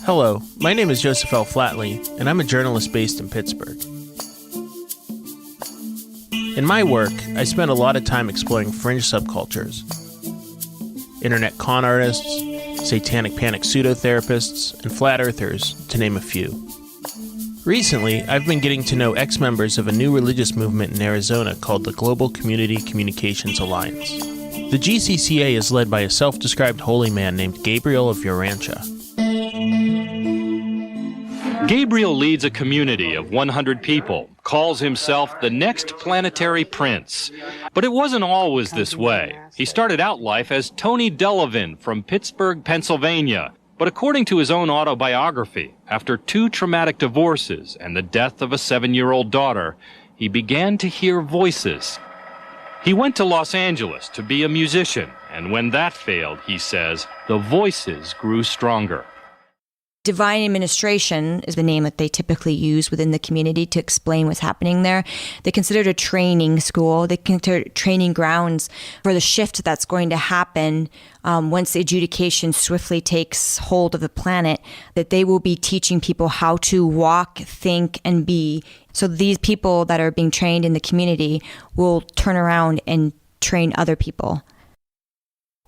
Hello, my name is Joseph L. Flatley, and I'm a journalist based in Pittsburgh. In my work, I spend a lot of time exploring fringe subcultures. Internet con artists, satanic panic pseudotherapists, and flat earthers, to name a few. Recently, I've been getting to know ex-members of a new religious movement in Arizona called the Global Community Communications Alliance. The GCCA is led by a self-described holy man named Gabriel of Urantia. Gabriel leads a community of 100 people, calls himself the next planetary prince. But it wasn't always this way. He started out life as Tony Delevin from Pittsburgh, Pennsylvania. But according to his own autobiography, after 2 traumatic divorces and the death of a 7-year-old daughter, he began to hear voices. He went to Los Angeles to be a musician, and when that failed, he says, the voices grew stronger. Divine Administration is the name that they typically use within the community to explain what's happening there. They consider it a training school. They consider it training grounds for the shift that's going to happen once the adjudication swiftly takes hold of the planet, that they will be teaching people how to walk, think, and be. So these people that are being trained in the community will turn around and train other people.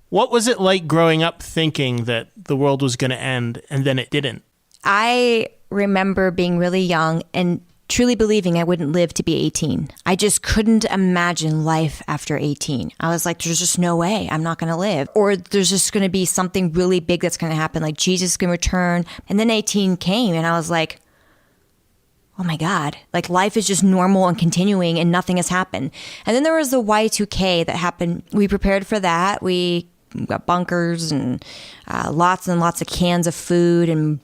What was it like growing up thinking that the world was going to end and then it didn't? I remember being really young and truly believing I wouldn't live to be 18. I just couldn't imagine life after 18. I was like, there's just no way I'm not going to live. Or there's just going to be something really big that's going to happen, like Jesus is going to return. And then 18 came and I was like, oh my God, like life is just normal and continuing and nothing has happened. And then there was the Y2K that happened. We prepared for that. We got bunkers and lots of cans of food and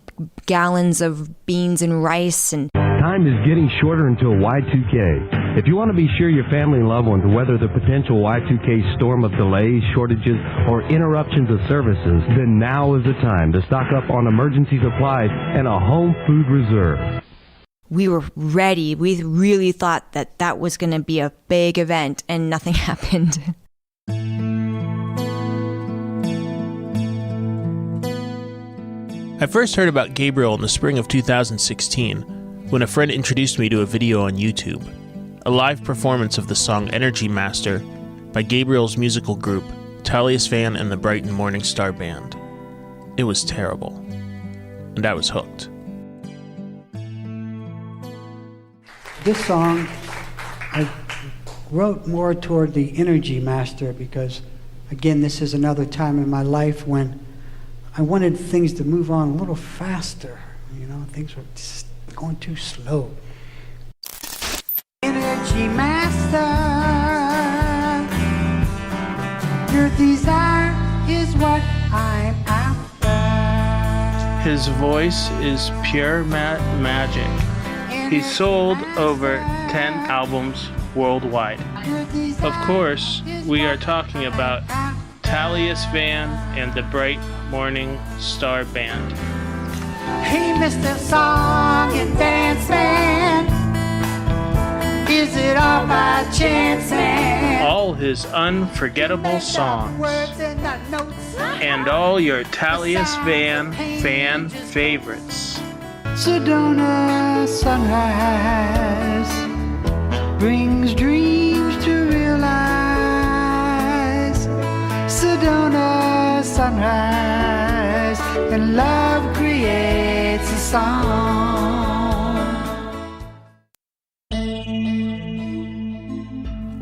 gallons of beans and rice. And time is getting shorter until Y2K. If you want to be sure your family and loved ones weather the potential Y2K storm of delays, shortages, or interruptions of services, then now is the time to stock up on emergency supplies and a home food reserve. We were ready. We really thought that that was going to be a big event, and nothing happened. I first heard about Gabriel in the spring of 2016 when a friend introduced me to a video on YouTube, a live performance of the song Energy Master by Gabriel's musical group, Talius Van and the Brighton Morning Star Band. It was terrible, and I was hooked. This song I wrote more toward the Energy Master because, again, this is another time in my life when I wanted things to move on a little faster. You know, things were just going too slow. Energy Master, your desire is what I'm after. His voice is pure magic. He sold over 10 albums worldwide. Of course, we are talking about Talius Van and the Bright Morning Star Band. Hey, Mr. Song and Dance Man, is it all by chance, man? All his unforgettable songs and all your Talius Van fan favorites. Sedona sunrise brings dreams to realize. Sedona sunrise, and love creates a song.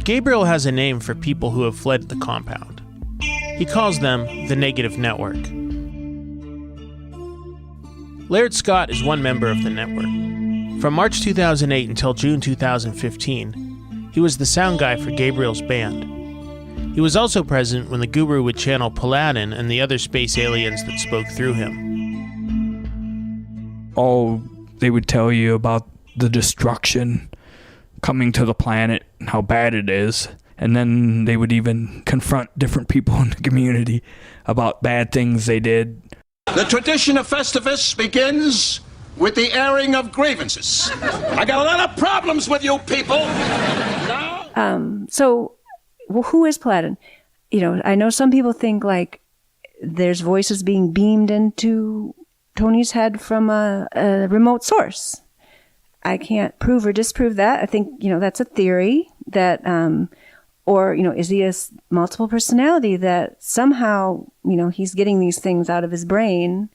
Gabriel has a name for people who have fled the compound. He calls them the Negative Network. Laird Scott is one member of the network. From March 2008 until June 2015, he was the sound guy for Gabriel's band. He was also present when the guru would channel Paladin and the other space aliens that spoke through him. Oh, they would tell you about the destruction coming to the planet and how bad it is. And then they would even confront different people in the community about bad things they did. The tradition of Festivus begins with the airing of grievances. I got a lot of problems with you people. So who is Paladin? I know some people think like there's voices being beamed into Tony's head from a remote source. I can't prove or disprove that. I think, that's a theory that, or, is he a multiple personality that somehow, he's getting these things out of his brain.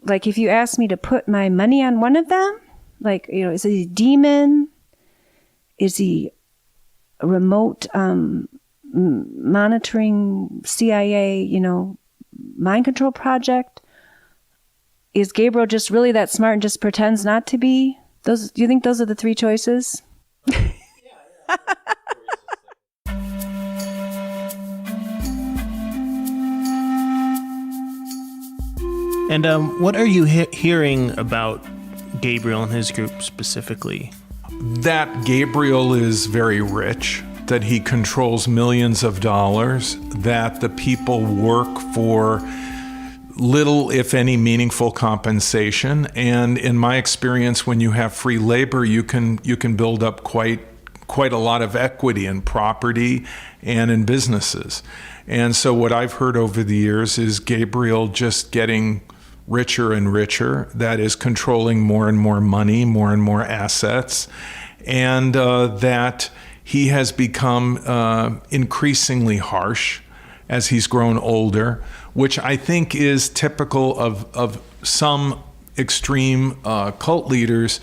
Like if you ask me to put my money on one of them, like, is he a demon? Is he a remote monitoring CIA, mind control project? Is Gabriel just really that smart and just pretends not to be? Do you think those are the three choices? And what are you hearing about Gabriel and his group specifically? That Gabriel is very rich, that he controls millions of dollars, that the people work for little, if any, meaningful compensation. And in my experience, when you have free labor, you can build up quite a lot of equity in property and in businesses. And so what I've heard over the years is Gabriel just getting richer and richer, that is controlling more and more money, more and more assets, and that he has become increasingly harsh as he's grown older, which I think is typical of some extreme cult leaders,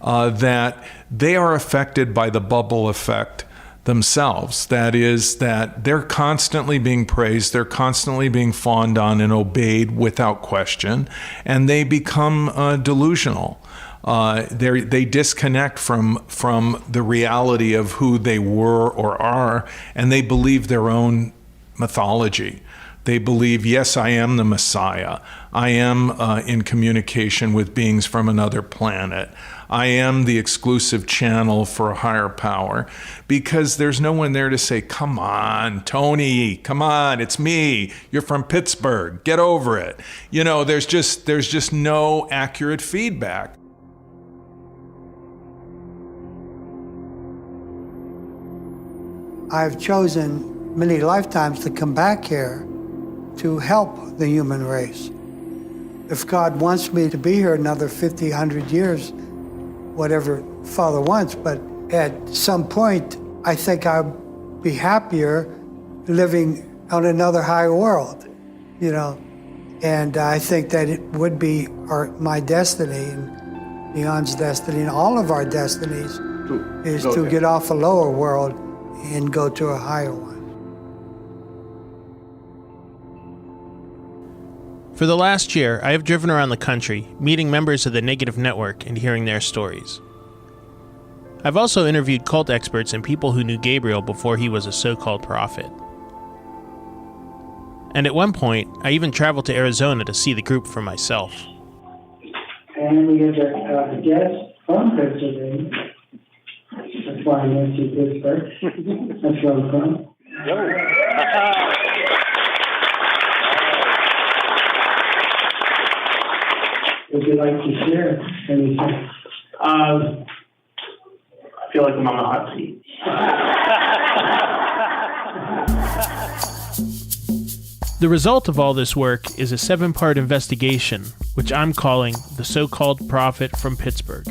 that they are affected by the bubble effect themselves. That is, that they're constantly being praised, they're constantly being fawned on and obeyed without question, and they become delusional. They disconnect from the reality of who they were or are, and they believe their own mythology. They believe, yes, I am the Messiah. I am in communication with beings from another planet. I am the exclusive channel for a higher power, because there's no one there to say, come on, Tony, come on, it's me. You're from Pittsburgh. Get over it. There's just no accurate feedback. I've chosen many lifetimes to come back here to help the human race. If God wants me to be here another 50, 100 years, whatever Father wants, but at some point, I think I'll be happier living on another high world, and I think that it would be my destiny and Leon's destiny and all of our destinies is to get off a lower world and go to a higher one. For the last year, I have driven around the country, meeting members of the Negative Network and hearing their stories. I've also interviewed cult experts and people who knew Gabriel before he was a so-called prophet. And at one point, I even traveled to Arizona to see the group for myself. And we have a guest from Pittsburgh. That's why I went to Pittsburgh. That's where I'm from. Would you like to share anything? I feel like I'm on the hot seat. The result of all this work is a 7-part investigation, which I'm calling The So-Called Prophet from Pittsburgh.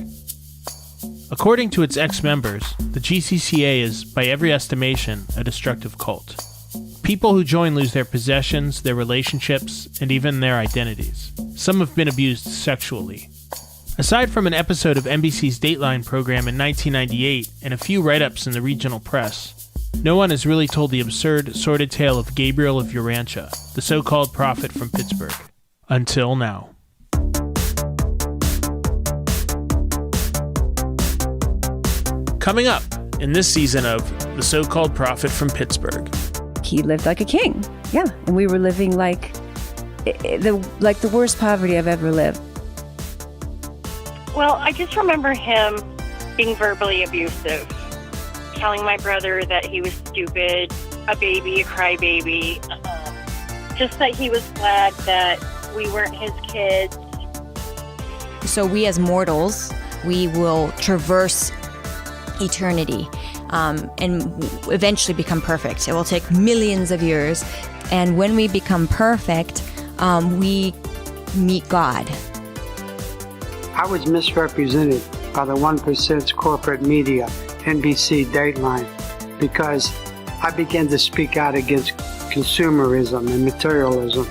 According to its ex-members, the GCCA is, by every estimation, a destructive cult. People who join lose their possessions, their relationships, and even their identities. Some have been abused sexually. Aside from an episode of NBC's Dateline program in 1998 and a few write-ups in the regional press, no one has really told the absurd, sordid tale of Gabriel of Urantia, the so-called prophet from Pittsburgh. Until now. Coming up in this season of The So-Called Prophet from Pittsburgh. He lived like a king. Yeah. And we were living like the worst poverty I've ever lived. Well, I just remember him being verbally abusive, telling my brother that he was stupid, a baby, a crybaby, just that he was glad that we weren't his kids. So we as mortals, we will traverse eternity. and eventually become perfect. It will take millions of years. And when we become perfect, we meet God. I was misrepresented by the 1%'s corporate media, NBC, Dateline, because I began to speak out against consumerism and materialism.